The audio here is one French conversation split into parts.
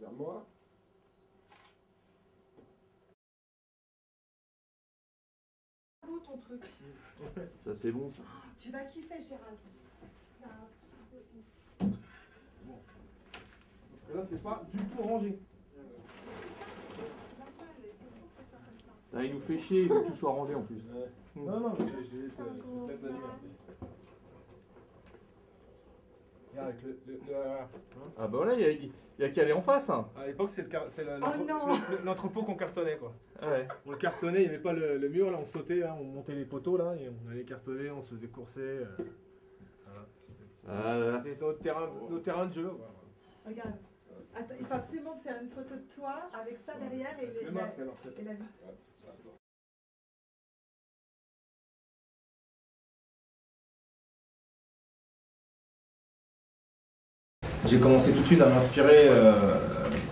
Regarde-moi. Ton truc. Ça c'est bon ça. Tu vas kiffer, Gérald. Bon. Là, c'est pas du tout rangé. Ah, il nous fait chier, il veut que tout soit rangé en plus. Non, non, mais je vais mettre la lumière. Regarde avec Ah bah là, il y a qu'à aller en face. Hein. À l'époque, c'est l'entrepôt qu'on cartonnait, quoi. Ah ouais. On le cartonnait, il n'y avait pas le mur, là, on sautait, là, on montait les poteaux, là, et on allait cartonner, on se faisait courser. Voilà. C'était notre terrain de jeu. Voilà. Regarde. Attends, il faut absolument faire une photo de toi avec ça derrière et le masque, alors, et la vitre. J'ai commencé tout de suite à m'inspirer,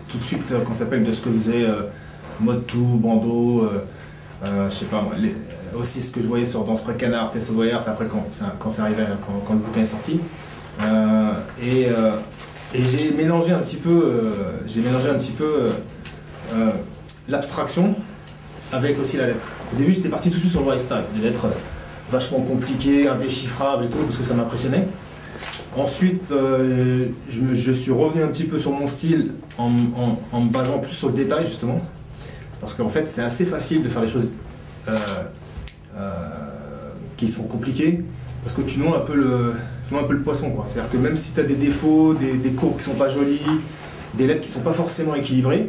tout de suite, qu'on s'appelle de ce que faisait Mode Tout, Bandeau, je sais pas moi, aussi ce que je voyais sur Danse Pré-Canard, Tess Voyard, après quand c'est arrivé, quand le bouquin est sorti. Et j'ai mélangé un petit peu, l'abstraction avec aussi la lettre. Au début, j'étais parti tout de suite sur le white style, des lettres vachement compliquées, indéchiffrables et tout, parce que ça m'impressionnait. Ensuite, je suis revenu un petit peu sur mon style en me basant plus sur le détail, justement. Parce qu'en fait, c'est assez facile de faire des choses qui sont compliquées, parce que tu noies un peu le poisson, quoi. C'est-à-dire que même si tu as des défauts, des courbes qui sont pas jolies, des lettres qui sont pas forcément équilibrées,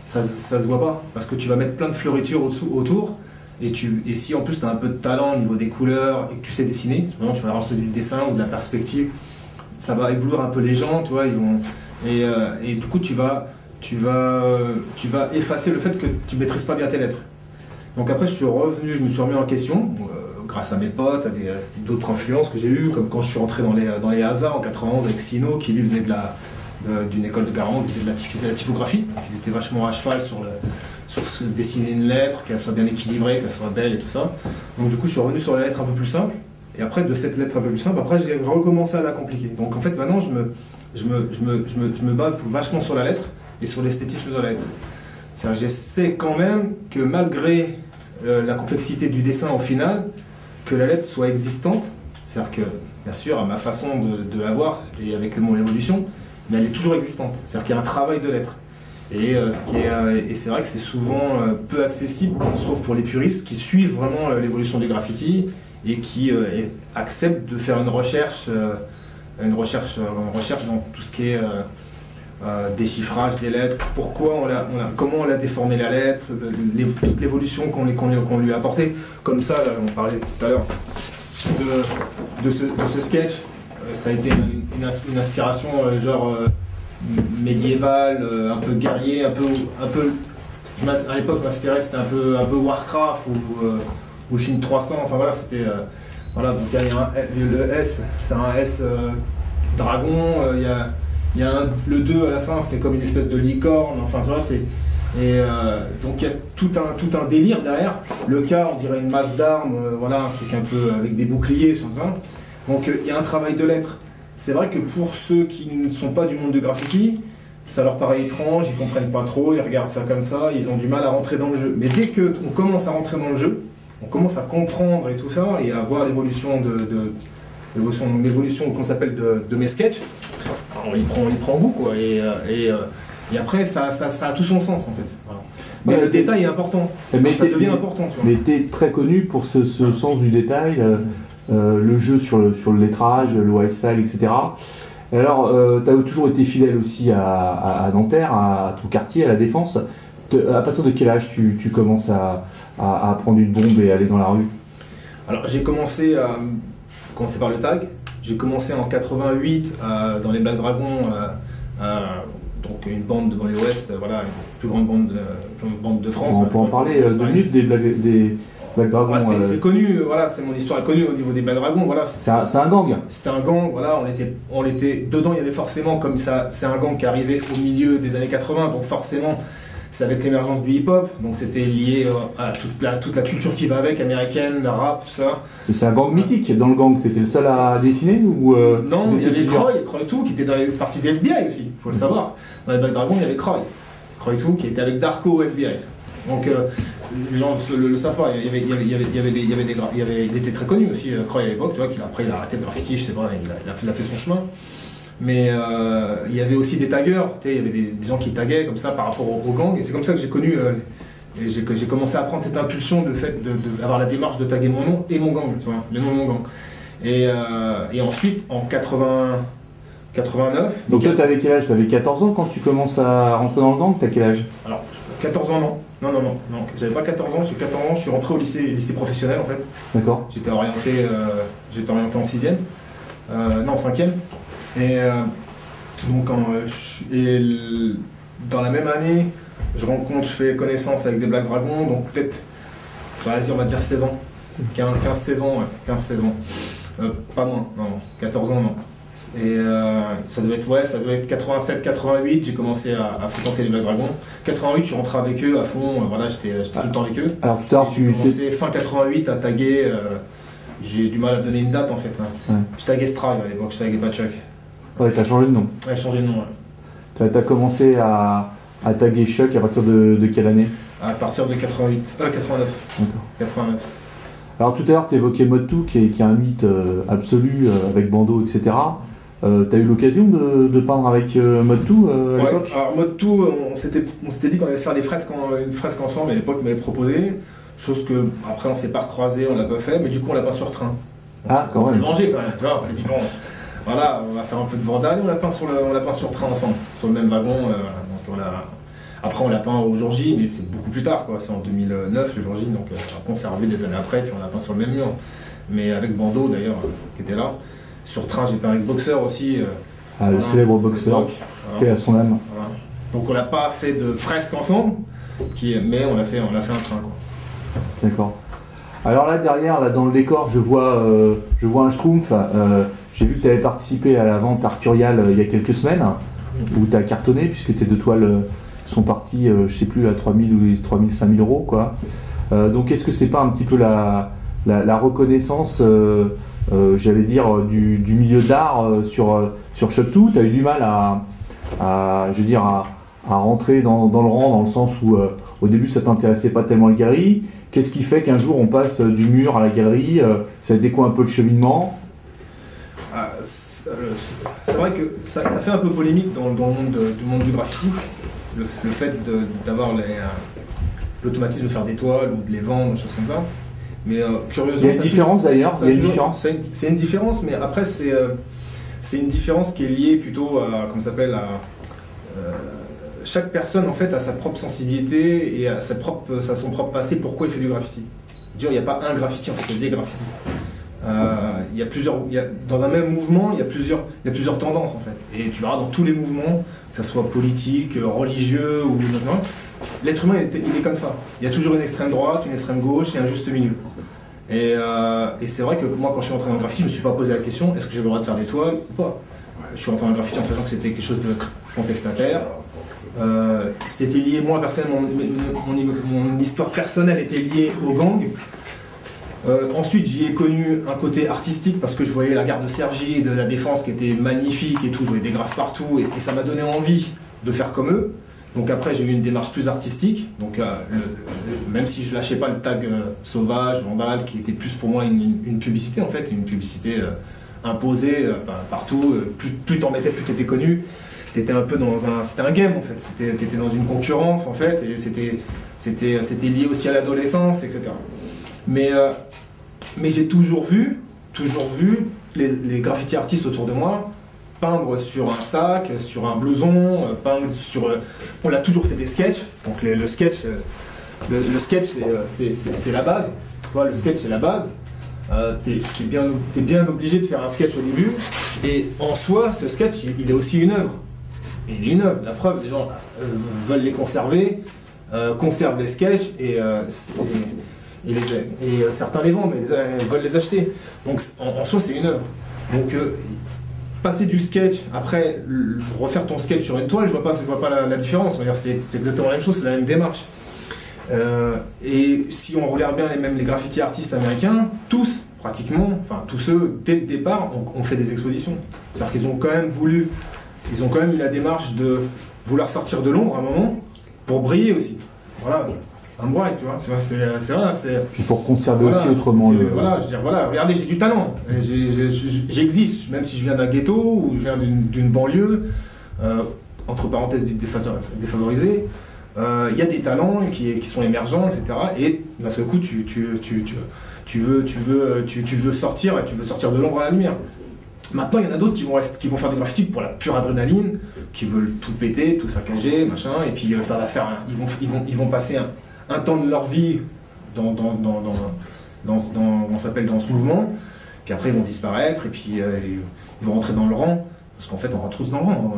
ça se voit pas, parce que tu vas mettre plein de fleuritures autour, et si en plus tu as un peu de talent au niveau des couleurs, et que tu sais dessiner, vraiment tu vas avoir du dessin ou de la perspective, ça va éblouir un peu les gens, tu vois, et du coup tu vas effacer le fait que tu maîtrises pas bien tes lettres. Donc après je me suis remis en question, grâce à mes potes, à d'autres influences que j'ai eues, comme quand je suis rentré dans les Hazards en 91 avec Sino, qui lui venait d'une école de Garande, qui faisait la typographie, ils étaient vachement à cheval sur dessiner une lettre, qu'elle soit bien équilibrée, qu'elle soit belle et tout ça. Donc du coup je suis revenu sur la lettre un peu plus simple. Et après, de cette lettre un peu plus simple, après j'ai recommencé à la compliquer. Donc en fait, maintenant, je me base vachement sur la lettre et sur l'esthétisme de la lettre. C'est-à-dire, j'essaie quand même que malgré la complexité du dessin au final, que la lettre soit existante. C'est-à-dire que, bien sûr, à ma façon de la voir et avec mon évolution, mais elle est toujours existante. C'est-à-dire qu'il y a un travail de lettre. Et c'est vrai que c'est souvent peu accessible, sauf pour les puristes qui suivent vraiment l'évolution du graffiti et qui acceptent de faire une recherche dans tout ce qui est déchiffrage des lettres, comment on a déformé la lettre, toute l'évolution qu'on lui a apportée. Comme ça, là, on parlait tout à l'heure de ce sketch, ça a été une inspiration médiévale, un peu guerrier, à l'époque je m'inspirais, c'était un peu Warcraft ou le film 300, enfin voilà, c'était voilà, donc il y a le S, c'est un S dragon, il y a le 2 à la fin, c'est comme une espèce de licorne, enfin tu vois, donc il y a tout un délire derrière. Le K, on dirait une masse d'armes, voilà, un truc un peu avec des boucliers, comme ça. Donc il y a un travail de lettres. C'est vrai que pour ceux qui ne sont pas du monde du graffiti, ça leur paraît étrange, ils comprennent pas trop, ils regardent ça comme ça, ils ont du mal à rentrer dans le jeu. Mais dès qu'on commence à rentrer dans le jeu, on commence à comprendre et tout ça, et à voir l'évolution qu'on s'appelle de mes sketchs, on y prend goût, quoi. Et après, ça a tout son sens, en fait. Voilà. Mais ouais, le détail est important, ça devient important. Tu vois. Mais tu es très connu pour ce sens du détail, le jeu sur le lettrage, le wild style, etc. Et alors, tu as toujours été fidèle aussi à Nanterre, à ton quartier, à la Défense. À partir de quel âge tu commences à prendre une bombe et aller dans la rue? Alors, j'ai commencé par le tag. J'ai commencé en 88 dans les Black Dragons, donc une bande de banlieue ouest, voilà, une plus grande bande de France. On peut en parler 2 minutes des Black Dragons. Ouais, c'est connu, voilà, c'est mon histoire est connue au niveau des Black Dragons. Voilà, c'est un gang. C'était un gang, voilà, on était dedans. Il y avait forcément, comme ça, c'est un gang qui arrivait au milieu des années 80, donc forcément, c'est avec l'émergence du hip-hop, donc c'était lié à toute la culture qui va avec, américaine, le rap, tout ça. Et c'est un gang mythique. Dans le gang, tu étais le seul à dessiner ou non, vous il y étiez avait plusieurs Croy tout, qui était dans les parties des FBI aussi, il faut le savoir. Dans les Black Dragons, il y avait Croy tout, qui était avec Darko au FBI. Donc les gens le savent pas, il était très connu aussi, Croy à l'époque, tu vois, après il a arrêté le graffiti, je sais pas, il a fait son chemin. Mais il y avait aussi des taggers, il y avait des gens qui taguaient comme ça par rapport au gang, et c'est comme ça que j'ai connu, et j'ai commencé à prendre cette impulsion de fait d'avoir la démarche de taguer mon nom et mon gang, tu vois, le nom de mon gang. Et ensuite, en 89... Donc toi, t'avais quel âge? T'avais 14 ans quand tu commences à rentrer dans le gang? T'as quel âge? Alors, 14 ans, non. Non, j'avais pas 14 ans, j'ai 14 ans, je suis rentré au lycée professionnel en fait. D'accord. J'étais orienté en 6e, non 5e. Et donc dans la même année, je fais connaissance avec des Black Dragons, donc peut-être, vas-y, on va dire 16 ans. 15-16 ans, ouais, 15-16 ans. Pas moins, non, 14 ans, non. Et ça devait être 87-88, j'ai commencé à fréquenter les Black Dragons. 88, je suis rentré avec eux à fond, voilà, j'étais tout le temps avec eux. Alors tout à l'heure, j'ai commencé fin 88 à taguer, j'ai du mal à donner une date en fait. Hein. Ouais. Je taguais Strive à l'époque, je taguais pas Chuck. Ouais, t'as changé de nom. Ouais, j'ai changé de nom, ouais. T'as commencé à taguer Chuck à partir de quelle année? À partir de 89. D'accord. 89. Alors tout à l'heure, tu évoquais Mod2, qui est un mythe absolu, avec bandeau, etc. T'as eu l'occasion de peindre avec Mod2 à l'époque? Alors Mod2, on s'était dit qu'on allait se faire une fresque ensemble, à l'époque, il m'avait proposé. Chose que, après, on s'est pas recroisé, on l'a pas fait, mais du coup, on l'a peint sur train. On s'est vengé quand même, tu vois, on s'est dit, bon, voilà, on va faire un peu de vandale, on l'a peint sur train ensemble, sur le même wagon. Après, on l'a peint au jour J, mais c'est beaucoup plus tard, quoi. C'est en 2009 le jour J, donc après, on s'est revu des années après, puis on l'a peint sur le même mur. Mais avec Bandeau, d'ailleurs, qui était là. Sur train, j'ai peint avec Boxer aussi. Le célèbre Boxer, qui est à son âme. Voilà. Donc, on n'a pas fait de fresque ensemble, mais on a fait un train, quoi. D'accord. Alors là, derrière, là, dans le décor, je vois un Schtroumpf. J'ai vu que tu avais participé à la vente Arturial il y a quelques semaines, où tu as cartonné, puisque tes 2 toiles sont parties, je sais plus, à 3000 ou 5000 euros, quoi. Donc, est-ce que c'est pas un petit peu la reconnaissance, j'allais dire, du milieu d'art sur Shop2? Tu as eu du mal à rentrer dans le rang, dans le sens où au début ça t'intéressait pas tellement les galeries. Qu'est-ce qui fait qu'un jour on passe du mur à la galerie? Ça a été quoi un peu le cheminement? C'est vrai que ça fait un peu polémique dans le monde du graffiti, le fait d'avoir l'automatisme de faire des toiles ou de les vendre, des choses comme ça. Mais curieusement, il y a une différence d'ailleurs. C'est une différence, mais après c'est une différence qui est liée plutôt à, comment ça s'appelle, chaque personne en fait a sa propre sensibilité et a son propre passé. Pourquoi il fait du graffiti? Il n'y a pas un graffiti, en fait, il y a des graffitis. Dans un même mouvement, il y a plusieurs tendances en fait. Et tu verras dans tous les mouvements, que ce soit politique, religieux ou non, l'être humain il est comme ça. Il y a toujours une extrême droite, une extrême gauche et un juste milieu. Et c'est vrai que moi, quand je suis rentré dans le graffiti, je ne me suis pas posé la question est-ce que j'ai le droit de faire des toiles ou pas. Je suis rentré dans le graffiti en sachant que c'était quelque chose de contestataire. C'était lié, moi personnellement, mon histoire personnelle était liée au gang. Ensuite, j'y ai connu un côté artistique parce que je voyais la gare de Cergy et de la Défense qui était magnifique et tout, je voyais des graphes partout et ça m'a donné envie de faire comme eux. Donc après, j'ai eu une démarche plus artistique, donc même si je lâchais pas le tag sauvage, vandale, qui était plus pour moi une publicité en fait, une publicité imposée partout, plus t'en mettais, plus t'étais connu. C'était un peu c'était un game en fait, t'étais dans une concurrence en fait, et c'était lié aussi à l'adolescence, etc. Mais j'ai toujours vu les graffiti artistes autour de moi peindre sur un sac, sur un blouson, on a toujours fait des sketchs, donc le sketch c'est la base, tu vois, le sketch c'est la base. T'es bien obligé de faire un sketch au début, et en soi ce sketch il est aussi une œuvre. Il est une œuvre, la preuve, les gens veulent les conserver, conservent les sketchs et certains les vendent, mais ils veulent les acheter. Donc en soi c'est une œuvre. Donc passer du sketch, après refaire ton sketch sur une toile, je vois pas la différence. C'est exactement la même chose, c'est la même démarche. Et si on regarde bien les graffiti artistes américains, tous, pratiquement, enfin tous eux, dès le départ, ont fait des expositions. C'est-à-dire qu'ils ont quand même eu la démarche de vouloir sortir de l'ombre à un moment pour briller aussi. Voilà. Un break, tu vois, c'est puis pour conserver voilà, aussi autrement le... Voilà, je veux dire, voilà, regardez, j'ai du talent, j'existe, même si je viens d'un ghetto ou je viens d'une banlieue, entre parenthèses défavorisée, il y a des talents qui sont émergents, etc. Et d'un seul coup, tu veux sortir de l'ombre à la lumière. Maintenant, il y en a d'autres qui vont faire des graffitis pour la pure adrénaline, qui veulent tout péter, tout saccager, machin, et puis ça va faire, ils vont passer un temps de leur vie dans ce mouvement, puis après ils vont disparaître, et puis ils vont rentrer dans le rang, parce qu'en fait on rentre tous dans le rang.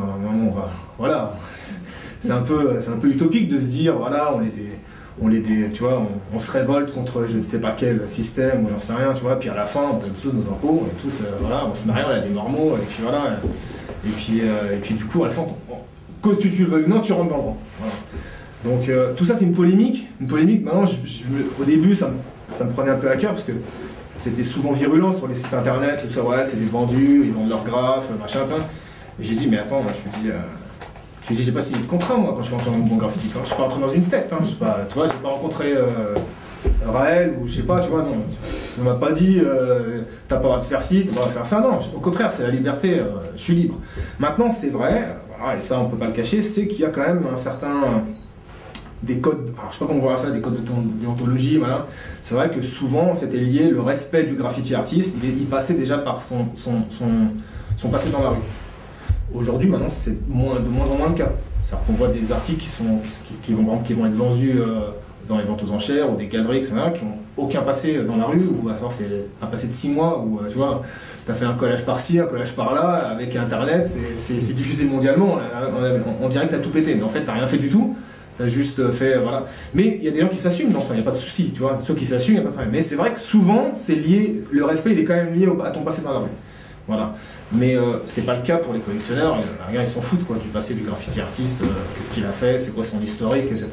Voilà, c'est un peu utopique de se dire, voilà, tu vois, on se révolte contre je ne sais pas quel système, ou j'en sais rien, tu vois, puis à la fin on paye tous nos impôts, on est tous, voilà, on se marie, on a des mormeaux, et puis voilà, et puis du coup à la fin, que tu le veuilles ou non, tu rentres dans le rang. Voilà. Donc tout ça c'est une polémique. Maintenant au début ça me prenait un peu à cœur parce que c'était souvent virulent sur les sites internet, tout ça, ouais, c'est des vendus, ils vendent leurs graphes, machin, et j'ai dit mais attends, je me dis j'ai pas signé de contrat moi quand je suis rentré dans le bon graffiti, je suis pas rentré dans une secte, je sais pas, tu vois, j'ai pas rencontré Raël ou je sais pas, tu vois, non, on m'a pas dit t'as pas le droit de faire ci, t'as pas le droit de faire ça, non, au contraire c'est la liberté, je suis libre. Maintenant c'est vrai, voilà, et ça on peut pas le cacher, c'est qu'il y a quand même un certain... des codes, alors je sais pas comment on voit ça, des codes de déontologie, voilà. C'est vrai que souvent c'était lié, le respect du graffiti artiste, il passait déjà par son passé dans la rue. Aujourd'hui, maintenant, c'est de moins en moins le cas. C'est-à-dire qu'on voit des articles qui vont être vendus dans les ventes aux enchères, ou des galeries, etc., qui n'ont aucun passé dans la rue, ou alors c'est un passé de 6 mois, où tu vois, tu as fait un collage par-ci, un collage par-là, avec Internet, c'est diffusé mondialement, on dirait que tu as tout pété, mais en fait, tu n'as rien fait du tout. T'as juste fait, voilà. Mais il y a des gens qui s'assument dans ça, il n'y a pas de souci, tu vois. Ceux qui s'assument, il n'y a pas de problème. Mais c'est vrai que souvent, c'est lié, le respect, il est quand même lié à ton passé dans la rue. Voilà. Mais c'est pas le cas pour les collectionneurs. Ils s'en foutent, quoi, du passé du graffiti artiste, qu'est-ce qu'il a fait, c'est quoi son historique, etc.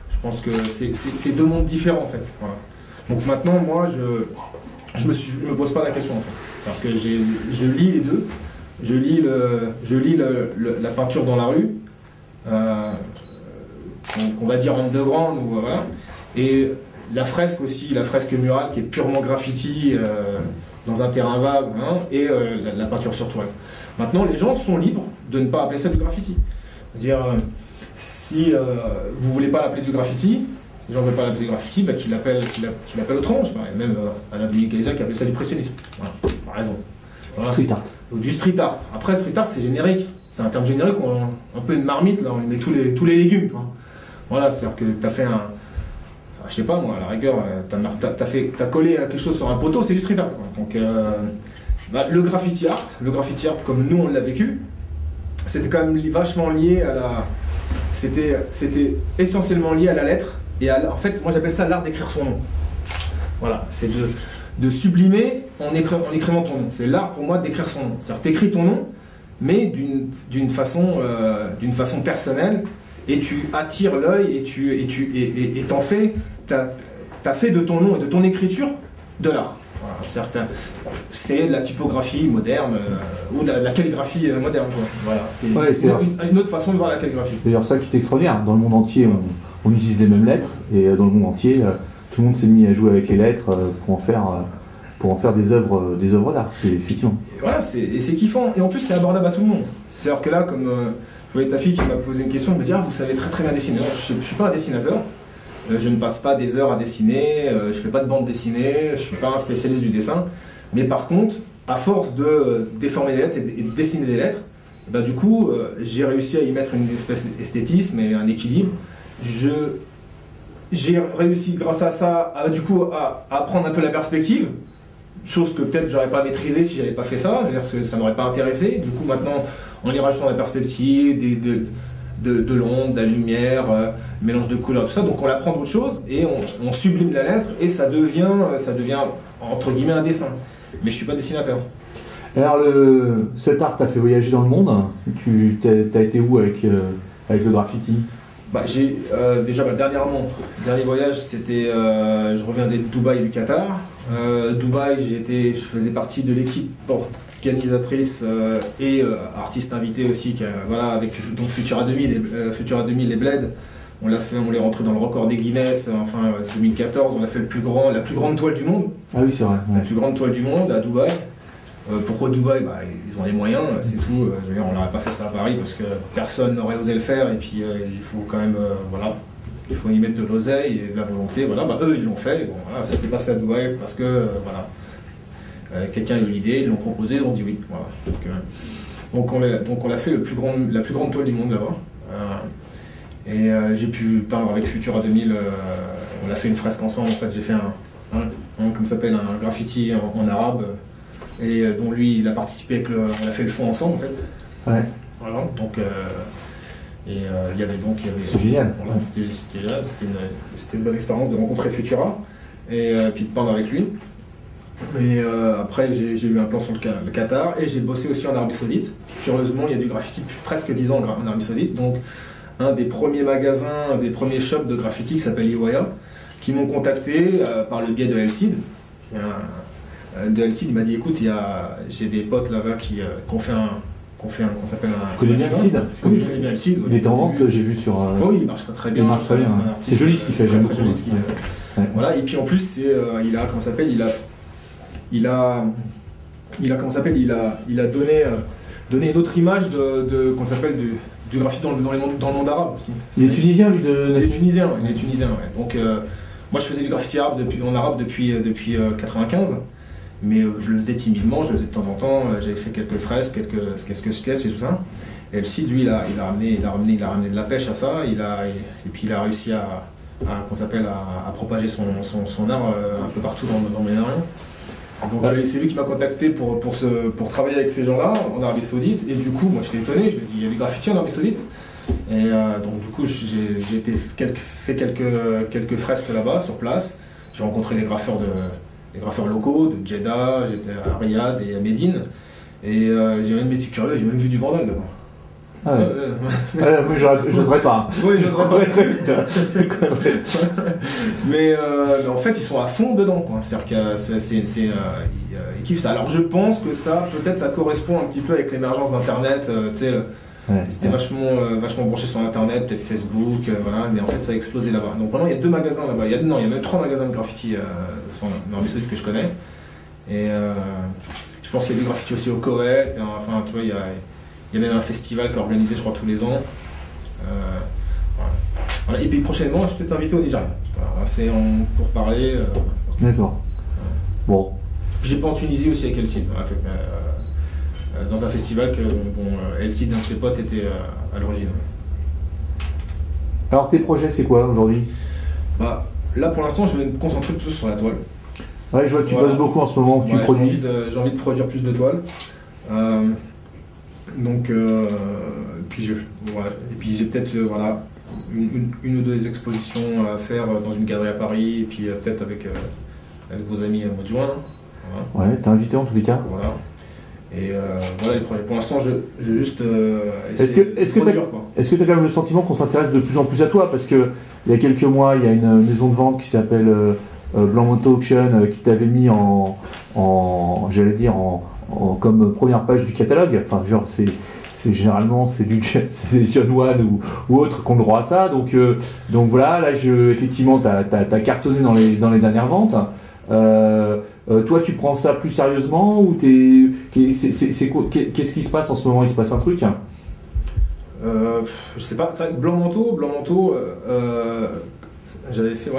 Je pense que c'est deux mondes différents, en fait. Voilà. Donc maintenant, moi, je me pose pas la question, en fait. C'est-à-dire que je lis les deux. Je lis la peinture dans la rue. Donc on va dire underground, ou voilà. Et la fresque aussi, la fresque murale qui est purement graffiti dans un terrain vague, hein, et la peinture sur toile. Maintenant, les gens sont libres de ne pas appeler ça du graffiti. C'est-à-dire, si vous voulez pas l'appeler du graffiti, les gens ne veulent pas l'appeler du graffiti, bah, qu'il l'appelle autrement. Je sais pas, même Alain Billy-Galiza qui appelait ça du pressionnisme, voilà, par exemple. Voilà. Street art. Ou du street art. Après, street art, c'est générique. C'est un terme générique, un peu une marmite, là, on met tous les légumes, tu vois. Voilà, c'est-à-dire que tu as fait un... Je sais pas moi, à la rigueur, t'as collé quelque chose sur un poteau, c'est du street art. Donc, le graffiti art comme nous on l'a vécu, c'était quand même vachement lié à la... C'était essentiellement lié à la lettre, et en fait, moi j'appelle ça l'art d'écrire son nom. Voilà, c'est de sublimer en écrivant ton nom. C'est l'art pour moi d'écrire son nom. C'est-à-dire t'écris ton nom, mais d'une façon personnelle, et tu attires l'œil et t'en fais, t'as fait de ton nom et de ton écriture de l'art. Voilà, c'est la typographie moderne ou la calligraphie moderne, quoi. Voilà. Une autre façon de voir la calligraphie. C'est d'ailleurs ça qui est extraordinaire. Dans le monde entier, on utilise les mêmes lettres, et dans le monde entier, tout le monde s'est mis à jouer avec les lettres pour en faire des œuvres d'art. C'est effectivement. Et voilà, c'est kiffant. Et en plus, c'est abordable à tout le monde. C'est-à-dire que là, comme je voyais ta fille qui m'a posé une question, elle me dit « Ah, vous savez très bien dessiner. » Non, je ne suis pas un dessinateur. Je ne passe pas des heures à dessiner. Je ne fais pas de bande dessinée. Je ne suis pas un spécialiste du dessin. Mais par contre, à force de déformer les lettres et de dessiner des lettres, bah, du coup, j'ai réussi à y mettre une espèce d'esthétisme et un équilibre. J'ai réussi, grâce à ça, à prendre un peu la perspective. Chose que peut-être j'aurais pas maîtrisé si j'avais pas fait ça, c'est-à-dire que ça m'aurait pas intéressé. Du coup maintenant, en y rajoutant la perspective, de l'ombre, de la lumière, mélange de couleurs, tout ça, donc on apprend d'autres choses et on sublime la lettre et ça devient entre guillemets un dessin. Mais je suis pas dessinateur. Alors, cet art t'a fait voyager dans le monde. Tu t'as été où avec le graffiti? Bah, déjà dernièrement, le dernier voyage, c'était, je reviens de Dubaï et du Qatar. Dubaï, je faisais partie de l'équipe organisatrice et artiste invité aussi, voilà, avec donc Futura 2000 et Bled. On est rentré dans le record des Guinness, enfin 2014, on a fait la plus grande toile du monde. Ah oui, c'est vrai. Ouais. La plus grande toile du monde à Dubaï. Pourquoi Dubaï? Bah, ils ont les moyens, c'est tout. Je veux dire, on n'aurait pas fait ça à Paris parce que personne n'aurait osé le faire et puis il faut quand même, voilà, il faut y mettre de l'oseille et de la volonté. Voilà, bah, eux ils l'ont fait. Bon, voilà, ça s'est passé à Dubaï parce que voilà, quelqu'un a eu l'idée, ils l'ont proposé, ils ont dit oui. Voilà. Donc on a fait la plus grande toile du monde là-bas. Et j'ai pu peindre avec Futura 2000. On a fait une fresque ensemble. En fait, j'ai fait comme ça s'appelle, un graffiti en arabe. Et dont lui, il a participé on a fait le fond ensemble en fait. Ouais. Voilà, donc il y avait c'est génial. Voilà, c'était une bonne expérience de rencontrer Futura et puis de peindre avec lui. Et après, j'ai eu un plan sur le Qatar et j'ai bossé aussi en Arabie Saoudite. Curieusement, il y a du graffiti depuis presque 10 ans en Arabie Saoudite. Donc, un des premiers magasins, des premiers shops de graffiti qui s'appelle Iwaya, qui m'ont contacté par le biais de El-Cid. De El-Cid, il m'a dit écoute, j'ai des potes là-bas qui ont fait qu'on s'appelle un. Tu connais bien El-Cid? Oui, je connais bien El-Cid. Il est en vente, j'ai vu sur. Oui, il marche très bien. C'est joli ce qu'il fait, j'aime beaucoup. Voilà, et puis en plus, il a donné une autre image qu'on s'appelle du graffiti dans le monde arabe aussi. Il est tunisien, lui, Il est tunisien, ouais. Donc, moi, je faisais du graffiti en arabe depuis 95. Mais je le faisais timidement, je le faisais de temps en temps, j'avais fait quelques fresques, quelques sketchs et tout ça. Et le site, lui, il a ramené de la pêche à ça, et puis il a réussi à propager son art un peu partout dans mes Moyen-Orient. Donc c'est lui qui m'a contacté pour travailler avec ces gens-là en Arabie Saoudite, et du coup, moi j'étais étonné, je me dis, il y a du graffiti en Arabie Saoudite. Et donc du coup, j'ai fait quelques fresques là-bas, sur place. J'ai rencontré les graffeurs locaux de Jeddah, j'étais à Riyad et à Médine, et j'ai même été curieux, j'ai même vu du Vandal là-bas. Ah ouais. Moi j'oserais pas. Oui, j'oserais pas. Très vite. Mais en fait, ils sont à fond dedans, quoi. C'est-à-dire qu'ils kiffent ça. Alors je pense que ça correspond un petit peu avec l'émergence d'Internet, tu sais. C'était vachement branché sur Internet, peut-être Facebook, voilà, mais en fait ça a explosé là-bas. Donc maintenant il y a 2 magasins là-bas, il y a même 3 magasins de graffiti en Arabie Saoudite que je connais. Et je pense qu'il y a du graffiti aussi au Koweït, enfin tu vois, il y a même un festival qui est organisé je crois tous les ans. Voilà. Et puis prochainement je vais peut-être invité au Nigeria. Voilà, c'est pour parler. D'accord. Bon. J'ai pas en Tunisie aussi avec El-Cid. Dans un festival que El-Cid, un de ses potes, était à l'origine. Alors tes projets c'est quoi aujourd'hui? Bah, là pour l'instant je vais me concentrer plutôt sur la toile. Ouais, je vois que tu bosses beaucoup en ce moment, que tu produis. J'ai envie de produire plus de toiles. Donc, puis j'ai peut-être une ou 2 expositions à faire dans une galerie à Paris, et puis peut-être avec vos amis au mois de juin. Voilà. Ouais, t'es invité en tous les cas. Voilà. Et voilà les projets. Pour l'instant, je vais juste Est-ce que tu as quand même le sentiment qu'on s'intéresse de plus en plus à toi? Parce qu'il y a quelques mois, il y a une maison de vente qui s'appelle Blanc Moto Auction qui t'avait mis comme première page du catalogue. Enfin, genre, généralement c'est John One ou autre qui ont le droit à ça. Donc voilà, là, effectivement, tu as cartonné dans les dernières ventes. Toi, tu prends ça plus sérieusement ou qu'est-ce qui se passe en ce moment? Il se passe un truc? Je sais pas. Blanc Manteau, j'avais fait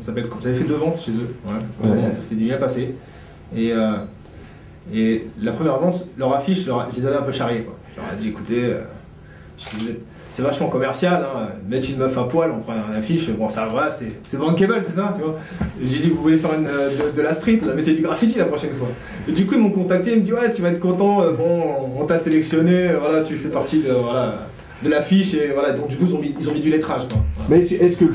j'avais fait 2 ventes chez eux. Ouais. Ça s'était bien passé. Et la première vente, leur affiche, je les avais un peu charriés, quoi. Je leur ai dit écoutez, c'est vachement commercial, hein. Mettre une meuf à poil, on prend une affiche, bon ça va, c'est bankable, c'est ça, tu vois. J'ai dit vous voulez faire de la street, mettez du graffiti la prochaine fois. Et du coup ils m'ont contacté, ils me disent ouais tu vas être content, bon on t'a sélectionné, voilà, tu fais partie de de l'affiche, et voilà, donc du coup ils ont mis du lettrage, quoi. Mais est-ce que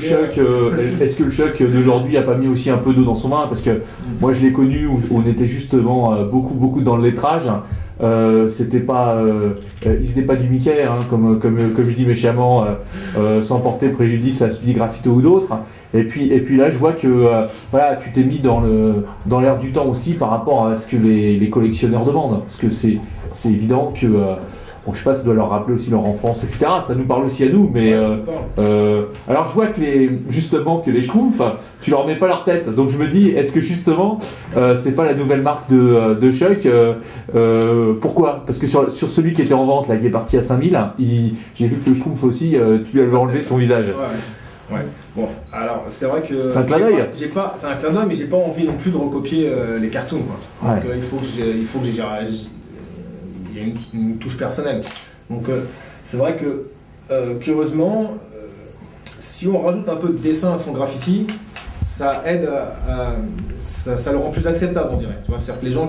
le choc d'aujourd'hui a pas mis aussi un peu d'eau dans son vin? Parce que moi je l'ai connu où on était justement beaucoup dans le lettrage. C'était pas, il faisait pas du Mickey, hein, comme je dis méchamment, sans porter préjudice à celui Graffito ou d'autres. Et puis là, je vois que voilà, tu t'es mis dans l'air du temps aussi par rapport à ce que les collectionneurs demandent, parce que c'est évident que bon, je sais pas, ça doit leur rappeler aussi leur enfance, etc. Ça nous parle aussi à nous, mais alors je vois que justement que les Schtroumpfs, tu leur mets pas leur tête. Donc je me dis, est-ce que justement, c'est pas la nouvelle marque de Chuck? Pourquoi? Parce que sur celui qui était en vente, là, qui est parti à 5000, j'ai vu que le Schtroumpf aussi, tu lui avais enlevé son visage. Ouais. Bon, alors c'est vrai que c'est un clin d'œil. C'est un clin d'œil, mais j'ai pas envie non plus de recopier les cartoons, quoi. Donc il faut que il y ait une touche personnelle. Donc c'est vrai que curieusement, si on rajoute un peu de dessin à son graffiti, ça aide ça le rend plus acceptable, on dirait. Tu vois, c'est-à-dire que les gens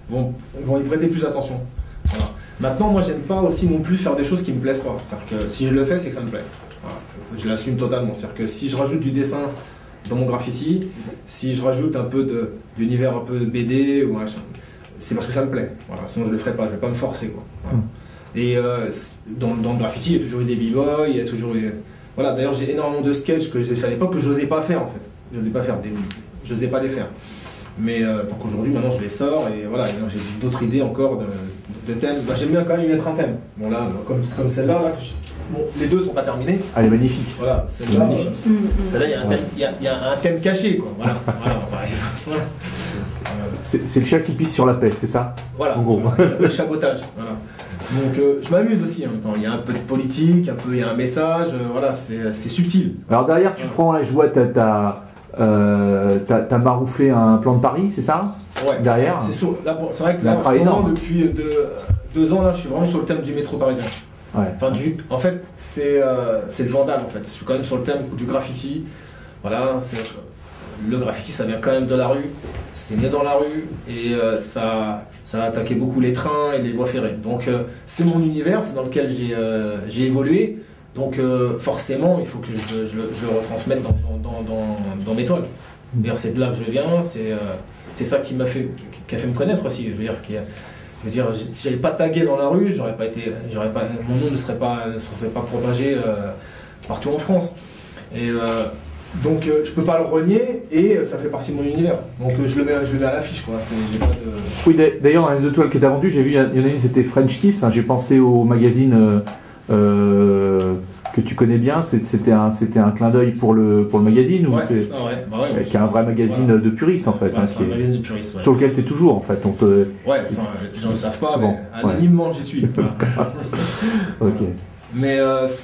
vont y prêter plus attention. Voilà. Maintenant, moi j'aime pas aussi non plus faire des choses qui me plaisent pas. C'est-à-dire que si je le fais, c'est que ça me plaît. Voilà. Je l'assume totalement. C'est-à-dire que si je rajoute du dessin dans mon graffiti, si je rajoute un peu d'univers un peu de BD, ou c'est parce que ça me plaît. Voilà. Sinon je le ferai pas, je vais pas me forcer, quoi. Voilà. Et dans le graffiti, il y a toujours eu des b-boys, il y a toujours eu... Voilà, d'ailleurs j'ai énormément de sketchs que j'ai fait à l'époque que j'osais pas faire en fait. J'osais pas les faire. Mais donc aujourd'hui, maintenant je les sors et voilà, j'ai d'autres idées encore de thèmes. Bah, j'aime bien quand même y mettre un thème. Bon là, comme celle-là, bon, les deux sont pas terminés. Ah, elle est magnifique. Voilà, celle-là, il y a un thème caché, quoi. Voilà, voilà. C'est le chat qui pisse sur la paix, c'est ça? Voilà, en gros. Ça s'appelle chabotage. Voilà. Donc je m'amuse aussi en même temps. Il y a un peu de politique, il y a un message, voilà, c'est subtil. Alors derrière, tu prends, je vois, t'as marouflé un plan de Paris, c'est ça? Ouais. Derrière. C'est vrai que là, en ce moment, depuis 2 ans, là, je suis vraiment sur le thème du métro parisien. Ouais. Enfin, en fait, c'est le Vandal, en fait. Je suis quand même sur le thème du graffiti. Voilà, le graffiti, ça vient quand même de la rue. C'est né dans la rue et ça a attaqué beaucoup les trains et les voies ferrées. Donc, c'est mon univers, c'est dans lequel j'ai évolué. Donc, forcément, il faut que je le retransmette dans mes toiles. D'ailleurs, c'est de là que je viens, c'est ça qui a fait me connaître aussi. Je veux dire, si j'avais pas tagué dans la rue, mon nom ne serait pas propagé partout en France. Et donc je peux pas le renier et ça fait partie de mon univers. Donc je le mets à l'affiche, quoi. J'ai pas de... Oui, d'ailleurs dans les 2 toiles que tu as vendues, j'ai vu, il y en a une, c'était French Kiss. Hein, j'ai pensé au magazine que tu connais bien. C'était un clin d'œil pour le magazine, ou c'est qui est un vrai magazine de puriste en fait. Ouais, c'est un magazine de puriste. Ouais. Sur lequel tu es toujours en fait. Ouais, enfin, les gens ne savent pas, souvent, mais anonymement j'y suis. Voilà. Ok. Mais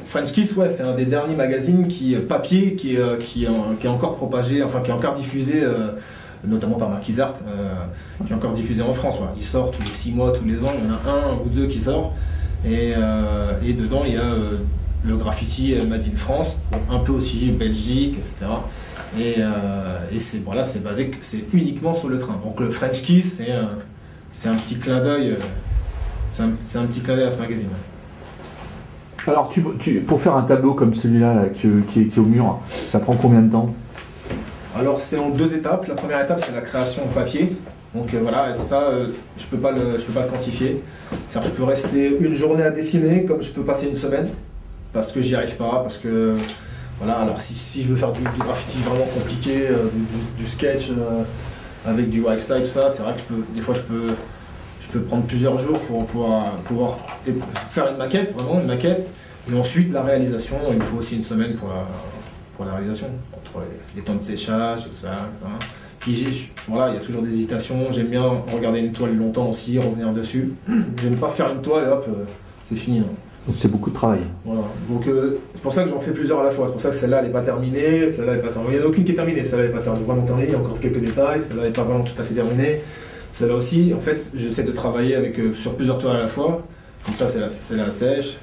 French Kiss, ouais, c'est un des derniers magazines papier qui est encore propagé, enfin qui est encore diffusé, notamment par Marquis Art, qui est encore diffusé en France. Ouais. Il sort tous les 6 mois, tous les ans, il y en a 1 ou 2 qui sort. Et dedans, il y a le graffiti Made in France, un peu aussi Belgique, etc. Et c'est basé, c'est uniquement sur le train. Donc le French Kiss, c'est un petit clin d'œil, c'est un petit clin d'œil à ce magazine. Alors, pour faire un tableau comme celui-là là, qui est au mur, ça prend combien de temps? Alors, c'est en 2 étapes. La première étape, c'est la création en papier. Donc voilà, ça, je peux pas le quantifier. C'est-à-dire que je peux rester une journée à dessiner, comme je peux passer une semaine, parce que j'y arrive pas, parce que voilà. Alors si je veux faire du graffiti vraiment compliqué, du sketch avec du white style, tout ça, c'est vrai que des fois je peux prendre plusieurs jours pour pouvoir faire une maquette, vraiment une maquette, et ensuite la réalisation. Il me faut aussi une semaine pour la réalisation, entre les temps de séchage, tout ça. Hein. Puis voilà, il y a toujours des hésitations. J'aime bien regarder une toile longtemps aussi, revenir dessus. J'aime pas faire une toile et hop, c'est fini. Hein. Donc c'est beaucoup de travail. Voilà. Donc c'est pour ça que j'en fais plusieurs à la fois. C'est pour ça que celle-là elle n'est pas terminée, celle-là n'est pas terminée. Il n'y en a aucune qui est terminée. Celle-là n'est pas vraiment terminée, il y a encore quelques détails. Celle-là n'est pas vraiment tout à fait terminée. Celle-là aussi, en fait, j'essaie de travailler sur plusieurs toiles à la fois. Comme ça, celle-là sèche.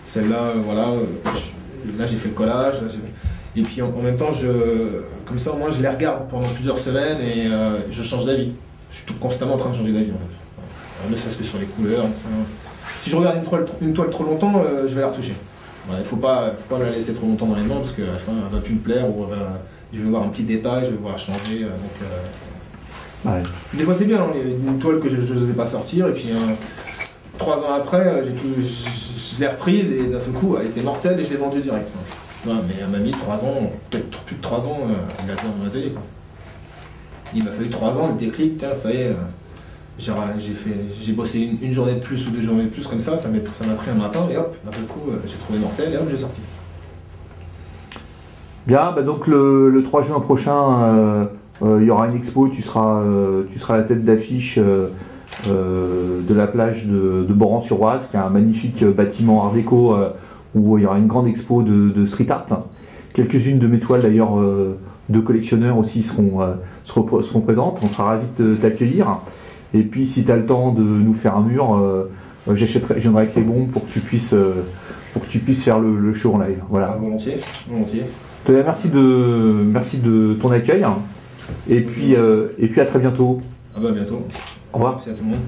Celle-là, voilà. Là, j'ai fait le collage. Et puis en même temps, comme ça, au moins, je les regarde pendant plusieurs semaines et je change d'avis. Je suis constamment en train de changer d'avis, en fait. ne serait-ce que sur les couleurs. Si je regarde une toile trop longtemps, je vais la retoucher. Il ne faut pas me la laisser trop longtemps dans les mains parce qu'à la fin, elle ne va plus me plaire ou je vais voir un petit détail, je vais voir changer. Ouais. Des fois, c'est bien, hein, il y a une toile que je n'osais pas sortir et puis 3 ans après, je l'ai reprise et d'un seul coup, elle était mortelle et je l'ai vendue direct. Ouais, mais elle m'a mis 3 ans, peut-être plus de 3 ans, elle a été dans mon atelier. Quoi. Il m'a fallu 3 ans, le déclic, tiens, ça y est, j'ai bossé une journée de plus ou 2 journées de plus comme ça m'a pris un matin et hop, d'un seul coup, j'ai trouvé mortel et hop, j'ai sorti. Bien, bah donc le 3 juin prochain, il y aura une expo, tu seras la tête d'affiche de la plage de Boran-sur-Oise, qui est un magnifique bâtiment art déco où il y aura une grande expo de street art. Quelques-unes de mes toiles d'ailleurs de collectionneurs aussi seront présentes, on sera ravis de t'accueillir. Et puis si tu as le temps de nous faire un mur, je viendrai avec les bombes pour que tu puisses faire le show en live. Voilà. Ah, volontiers. Merci de ton accueil. Et puis à très bientôt. Ah bah bientôt. Au revoir. Merci à tout le monde.